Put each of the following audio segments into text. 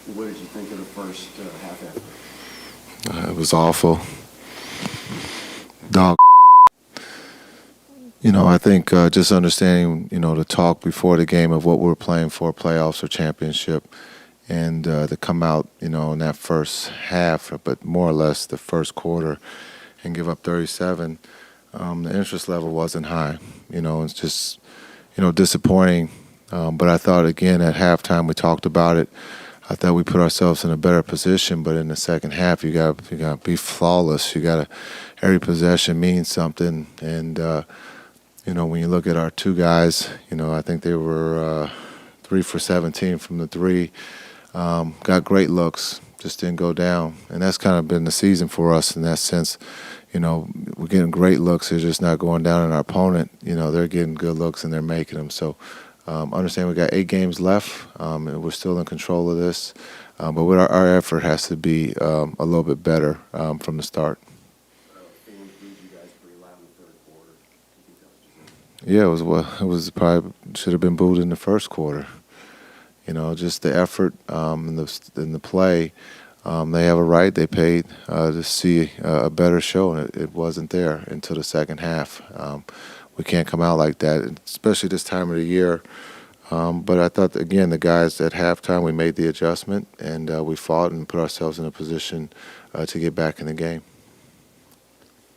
What did you think of the first half effort? It was awful. Dog. I think just understanding, the talk before the game of what we're playing for, playoffs or championship, and to come out, in that first half, but more or less the first quarter, and give up 37, the interest level wasn't high. It's just, disappointing. But I thought, again, at halftime, we talked about it. I thought we put ourselves in a better position, but in the second half, you got to be flawless. Every possession means something, and when you look at our two guys, I think they were 3 for 17 from the three. Got great looks, just didn't go down, and that's kind of been the season for us in that sense. We're getting great looks; they're just not going down on our opponent. They're getting good looks and they're making them. So. Understand we got 8 games left, and we're still in control of this. But our effort has to be a little bit better from the start. Fans booed you guys pretty loud in the third quarter. Do you think that was just Yeah, it was probably should have been booed in the first quarter. Just the effort and the play. They have a right. They paid to see a better show, and it wasn't there until the second half. We can't come out like that, especially this time of the year. But I thought, again, the guys at halftime, we made the adjustment, and we fought and put ourselves in a position to get back in the game.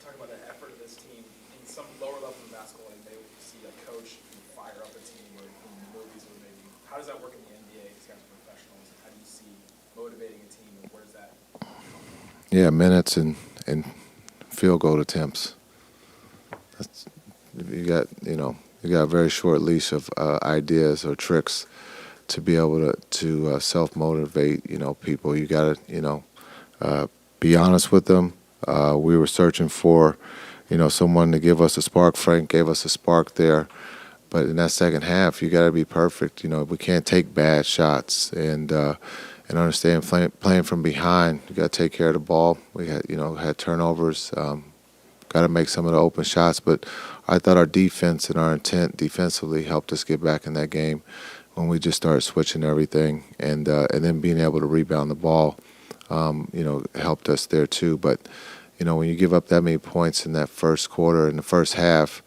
Talking about the effort of this team, in some lower level of basketball, they would see a coach fire up a team where in the movies or maybe. How does that work in the NBA? These guys are professionals. How do you see motivating a team, and where does that come from? Yeah, minutes and field goal attempts. You got a very short leash of ideas or tricks to be able to self motivate. People. You got to be honest with them. We were searching for someone to give us a spark. Frank gave us a spark there, but in that second half, you got to be perfect. We can't take bad shots and understand playing from behind. You got to take care of the ball. We had turnovers. Got to make some of the open shots, but I thought our defense and our intent defensively helped us get back in that game when we just started switching everything, and then being able to rebound the ball, helped us there too. But when you give up that many points in that first quarter, in the first half,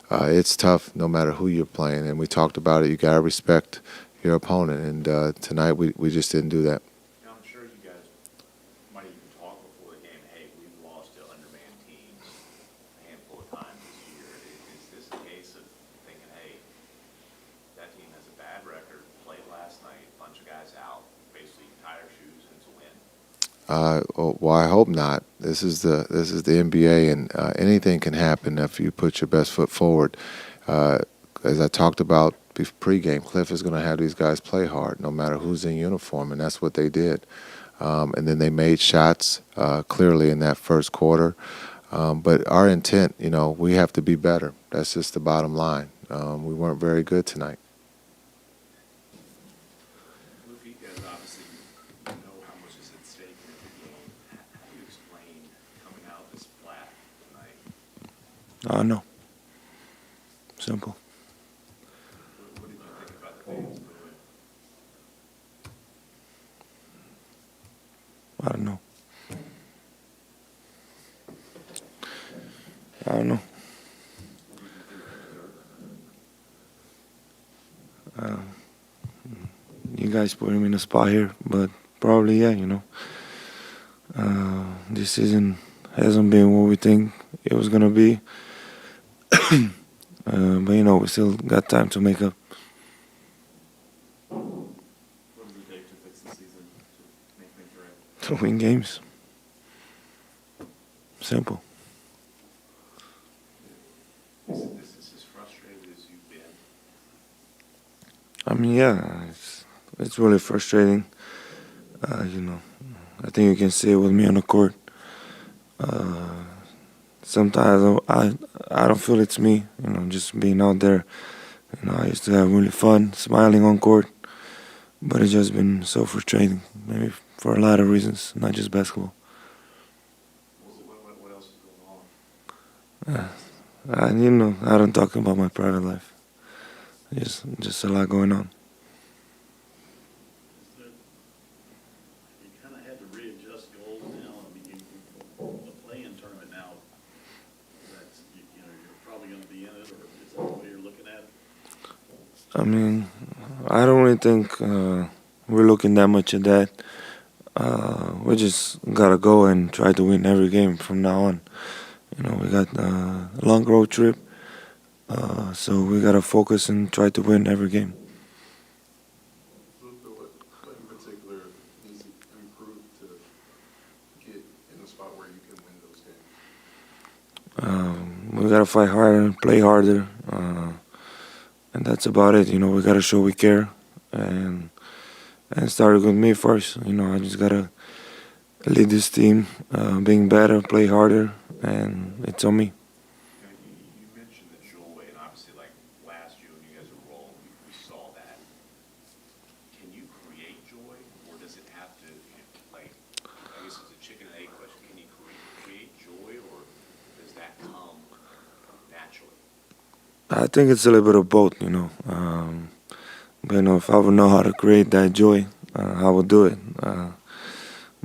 it's tough no matter who you're playing. And we talked about it. You got to respect your opponent, and tonight we just didn't do that. I'm sure you guys might even talk before the game, hey, we've lost to undermanned teams a handful of times this year. Is this a case of thinking, hey, that team has a bad record, played last night, a bunch of guys out, basically tie our shoes and to win? Well, I hope not. This is the NBA, and anything can happen if you put your best foot forward. As I talked about pregame, Cliff is going to have these guys play hard, no matter who's in uniform, and that's what they did. And then they made shots clearly in that first quarter. But our intent, we have to be better. That's just the bottom line. We weren't very good tonight. Luka, you guys obviously know how much is at stake in the game. How do you explain coming out this flat tonight? No. Simple. What did you think about the fans doing? I don't know. I don't know. You guys put him in a spot here, but probably, yeah, this season hasn't been what we think it was going to be. But, we still got time to make up. What does it take to fix the season, to make things right? To win games. Simple. Is this as frustrated as you've been? I mean, yeah, it's really frustrating. I think you can see it with me on the court. Sometimes I don't feel it's me, just being out there. I used to have really fun, smiling on court, but it's just been so frustrating, maybe for a lot of reasons, not just basketball. What else is going on? I don't talk about my private life. Just a lot going on. I mean, I don't really think we're looking that much at that. We just gotta go and try to win every game from now on. You know, we got a long road trip, so we gotta focus and try to win every game. Luka, what in particular needs to improve to get in a spot where you can win those games? We gotta fight harder and play harder, and that's about it. You know, we gotta show we care, and started with me first. You know, I just gotta lead this team, being better, play harder, and it's on me. You mentioned the joy, and obviously, like last year when you guys were rolling, we saw that. Can you create joy, or does it have to, like, I guess it's a chicken and egg question. Can you create joy, or does that come naturally? I think it's a little bit of both. You know, but you know, if I would know how to create that joy, I would do it.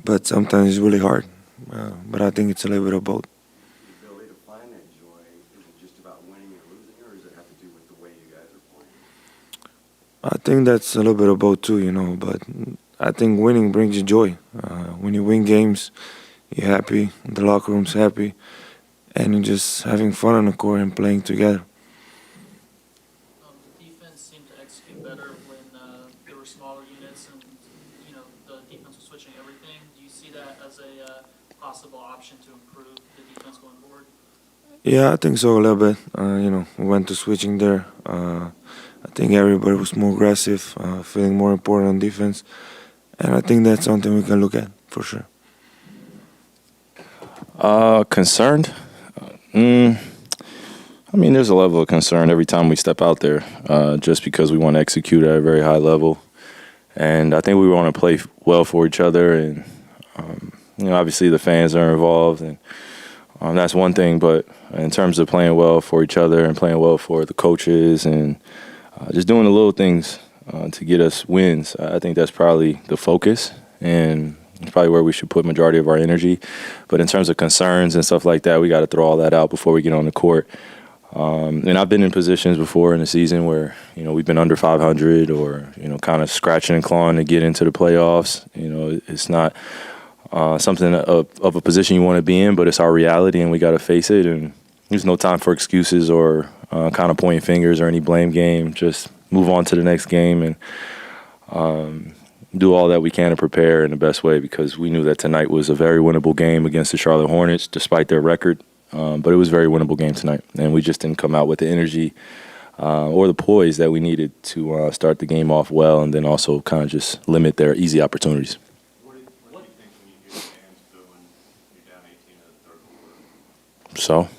But sometimes it's really hard. But I think it's a little bit of both. The ability to find that joy, is it just about winning or losing, or does it have to do with the way you guys are playing? I think that's a little bit of both too, you know. But I think winning brings you joy. When you win games, you're happy. The locker room's happy, and you're just having fun on the court and playing together. The defense seemed to execute better when there were smaller units and, you know, the defense was switching everything. Do you see that as a possible option to improve the defense going forward? Yeah, I think so a little bit. You know, we went to switching there. I think everybody was more aggressive, feeling more important on defense, and I think that's something we can look at for sure. Concerned? I mean, there's a level of concern every time we step out there, just because we want to execute at a very high level. And I think we want to play well for each other. And, you know, obviously the fans are involved, and that's one thing. But in terms of playing well for each other and playing well for the coaches and just doing the little things to get us wins, I think that's probably the focus. And it's probably where we should put majority of our energy. But in terms of concerns and stuff like that, we got to throw all that out before we get on the court. And I've been in positions before in the season where, you know, we've been under 500 or, you know, kind of scratching and clawing to get into the playoffs. You know, it's not something of a position you want to be in, but it's our reality and we got to face it. And there's no time for excuses or kind of pointing fingers or any blame game. Just move on to the next game and do all that we can to prepare in the best way, because we knew that tonight was a very winnable game against the Charlotte Hornets, despite their record. But it was a very winnable game tonight, and we just didn't come out with the energy or the poise that we needed to start the game off well, and then also kind of just limit their easy opportunities. What do you think when you hear the fans booing, you're down 18 in the third quarter?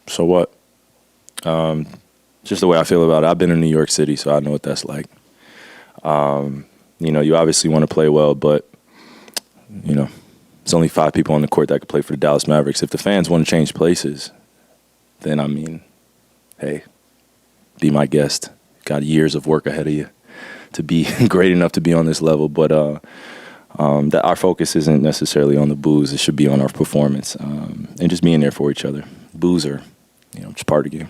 So what? Just the way I feel about it. I've been in New York City, so I know what that's like. You know, you obviously want to play well, but, you know, there's only 5 people on the court that could play for the Dallas Mavericks. If the fans want to change places, then, I mean, hey, be my guest. Got years of work ahead of you to be great enough to be on this level. But that our focus isn't necessarily on the boos. It should be on our performance and just being there for each other. Boos are, you know, just part of the game.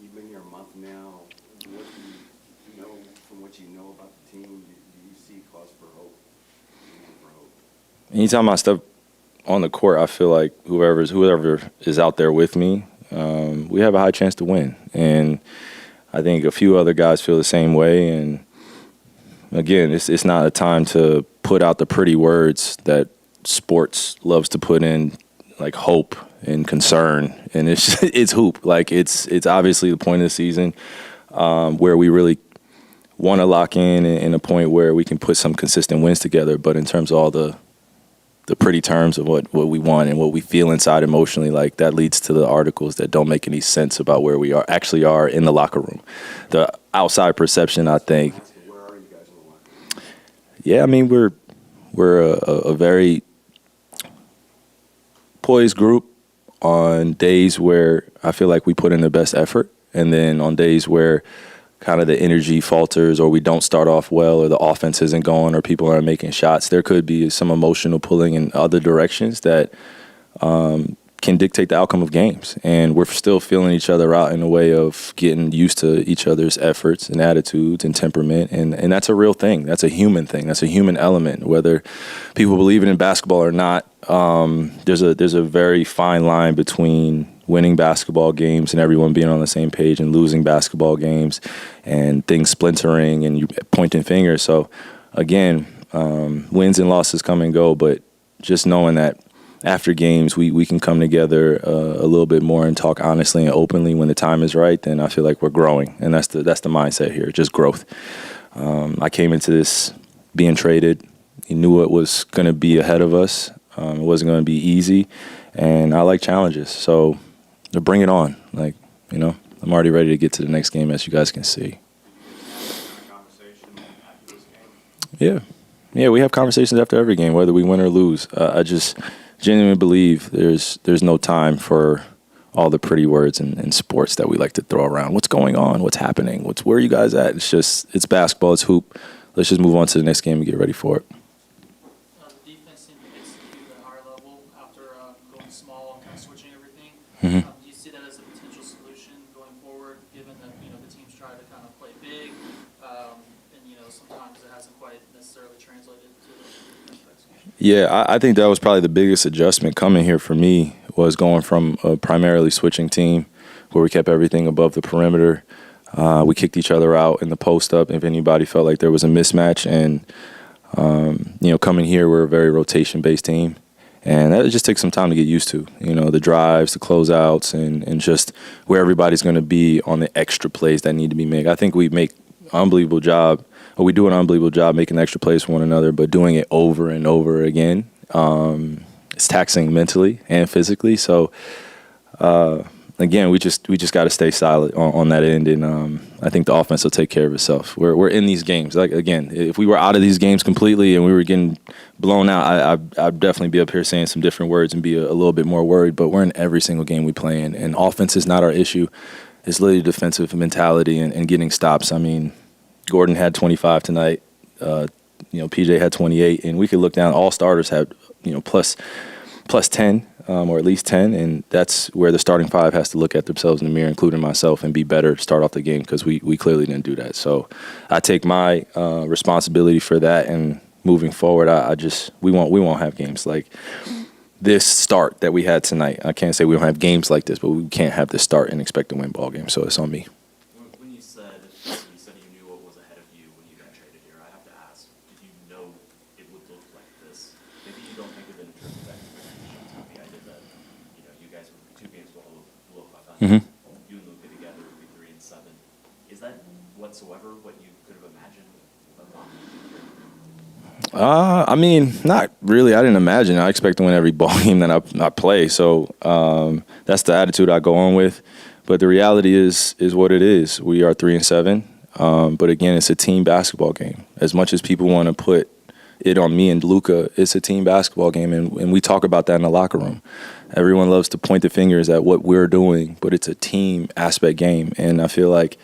You've been here a month now. What do you know, from what you know about the team, do you see cause for hope? Anytime I step on the court, I feel like whoever is out there with me, we have a high chance to win. And I think a few other guys feel the same way. And again, it's not a time to put out the pretty words that sports loves to put in, like hope and concern. And it's hoop. Like it's obviously the point of the season where we really want to lock in a point where we can put some consistent wins together. But in terms of all the pretty terms of what we want and what we feel inside emotionally, like that leads to the articles that don't make any sense about where we actually are in the locker room. The outside perception, I think. Where are you guys in the locker room? Yeah, I mean, we're a very poised group on days where I feel like we put in the best effort, and then on days where kind of the energy falters or we don't start off well or the offense isn't going or people aren't making shots, there could be some emotional pulling in other directions that can dictate the outcome of games. And we're still feeling each other out in a way of getting used to each other's efforts and attitudes and temperament. And that's a real thing. That's a human thing. That's a human element. Whether people believe it in basketball or not, there's a very fine line between winning basketball games and everyone being on the same page and losing basketball games and things splintering and you pointing fingers. So, again, wins and losses come and go, but just knowing that after games we can come together a little bit more and talk honestly and openly when the time is right, then I feel like we're growing. And that's the mindset here, just growth. I came into this being traded. He knew what was going to be ahead of us. It wasn't going to be easy, and I like challenges. So bring it on. Like, you know, I'm already ready to get to the next game, as you guys can see. Yeah. Yeah, we have conversations after every game, whether we win or lose. I just genuinely believe there's no time for all the pretty words in sports that we like to throw around. What's going on? What's happening? Where are you guys at? It's basketball. It's hoop. Let's just move on to the next game and get ready for it. The defense seemed to execute at a higher level after going small and kind of switching everything. Mm-hmm. Do you see that as a potential solution going forward, given that the teams try to kind of play big, and sometimes it hasn't quite necessarily translated to the defensive execution? Yeah, I think that was probably the biggest adjustment coming here for me, was going from a primarily switching team where we kept everything above the perimeter. We kicked each other out in the post-up if anybody felt like there was a mismatch. And, coming here, we're a very rotation-based team. And that just takes some time to get used to, the drives, the closeouts, and just where everybody's going to be on the extra plays that need to be made. I think we make an unbelievable job, or we do an unbelievable job making extra plays for one another, but doing it over and over again, it's taxing mentally and physically. So, again, we just got to stay solid on that end, and I think the offense will take care of itself. We're in these games. Like, again, if we were out of these games completely and we were getting blown out, I'd definitely be up here saying some different words and be a little bit more worried. But we're in every single game we play in, and offense is not our issue. It's literally defensive mentality and getting stops. I mean, Gordon had 25 tonight. PJ had 28, and we could look down. All starters had plus 10. Or at least 10, and that's where the starting five has to look at themselves in the mirror, including myself, and be better to start off the game, because we clearly didn't do that. So I take my responsibility for that, and moving forward, we won't have games like this start that we had tonight. I can't say we don't have games like this, but we can't have this start and expect to win ball games, so it's on me. When you said you knew what was ahead of you when you got traded here, I have to ask, did you know it would look like this? Maybe you don't think of it in terms of expectations. The idea that you guys would be 2 games below 500. Mm-hmm. You and Luka together would be 3-7. Is that whatsoever what you could have imagined? I mean, not really. I didn't imagine. I expect to win every ball game that I play. So that's the attitude I go on with. But the reality is what it is. We are 3-7. But again, it's a team basketball game. As much as people want to put it on me and Luka, it's a team basketball game, and we talk about that in the locker room. Everyone loves to point the fingers at what we're doing, but it's a team aspect game. And I feel like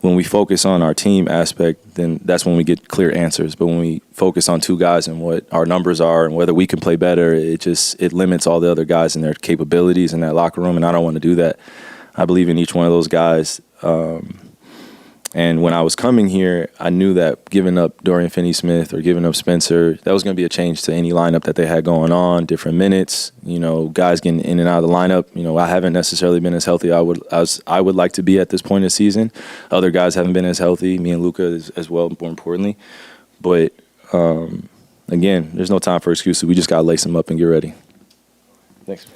when we focus on our team aspect, then that's when we get clear answers. But when we focus on 2 guys and what our numbers are and whether we can play better, it limits all the other guys and their capabilities in that locker room, and I don't want to do that. I believe in each one of those guys. And when I was coming here, I knew that giving up Dorian Finney-Smith or giving up Spencer, that was going to be a change to any lineup that they had going on, different minutes, guys getting in and out of the lineup. I haven't necessarily been as healthy as I would like to be at this point in the season. Other guys haven't been as healthy, me and Luka as well, more importantly. But, again, there's no time for excuses. We just got to lace them up and get ready. Thanks.